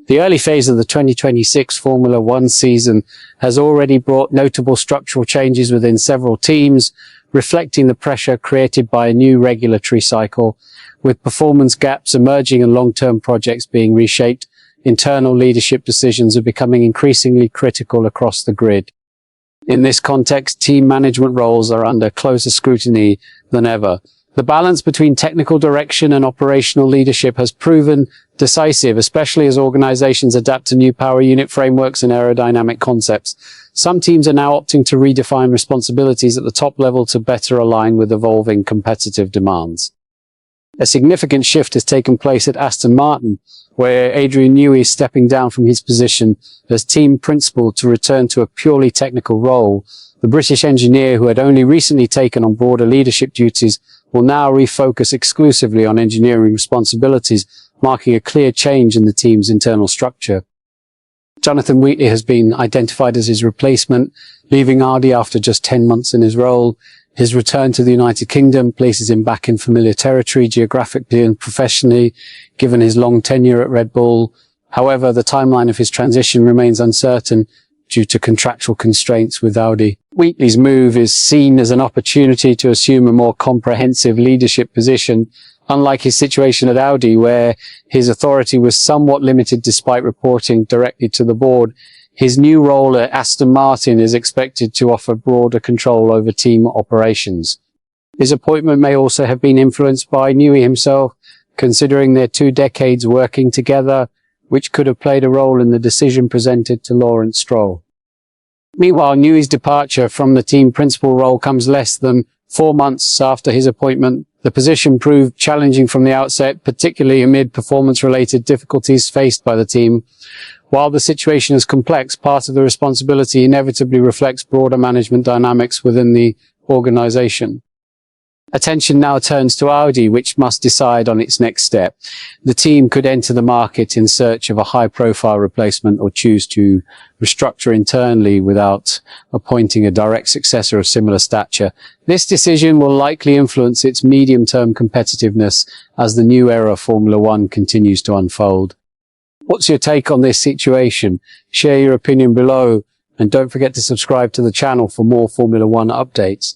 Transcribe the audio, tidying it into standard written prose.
The early phase of the 2026 Formula One season has already brought notable structural changes within several teams, reflecting the pressure created by a new regulatory cycle. With performance gaps emerging and long-term projects being reshaped, internal leadership decisions are becoming increasingly critical across the grid. In this context, team management roles are under closer scrutiny than ever. The balance between technical direction and operational leadership has proven decisive, especially as organizations adapt to new power unit frameworks and aerodynamic concepts. Some teams are now opting to redefine responsibilities at the top level to better align with evolving competitive demands. A significant shift has taken place at Aston Martin, where Adrian Newey is stepping down from his position as team principal to return to a purely technical role. The British engineer, who had only recently taken on broader leadership duties, will now refocus exclusively on engineering responsibilities, marking a clear change in the team's internal structure. Jonathan Wheatley has been identified as his replacement, leaving Audi after just 10 months in his role. His return to the United Kingdom places him back in familiar territory geographically and professionally, given his long tenure at Red Bull. However, the timeline of his transition remains uncertain due to contractual constraints with Audi. Wheatley's move is seen as an opportunity to assume a more comprehensive leadership position, unlike his situation at Audi, where his authority was somewhat limited despite reporting directly to the board. His new role at Aston Martin is expected to offer broader control over team operations. His appointment may also have been influenced by Newey himself, considering their 2 decades working together, which could have played a role in the decision presented to Lawrence Stroll. Meanwhile, Newey's departure from the team principal role comes less than 4 months after his appointment. The position proved challenging from the outset, particularly amid performance-related difficulties faced by the team. While the situation is complex, part of the responsibility inevitably reflects broader management dynamics within the organization. Attention now turns to Audi, which must decide on its next step. The team could enter the market in search of a high-profile replacement or choose to restructure internally without appointing a direct successor of similar stature. This decision will likely influence its medium-term competitiveness as the new era of Formula One continues to unfold. What's your take on this situation? Share your opinion below, and don't forget to subscribe to the channel for more Formula One updates.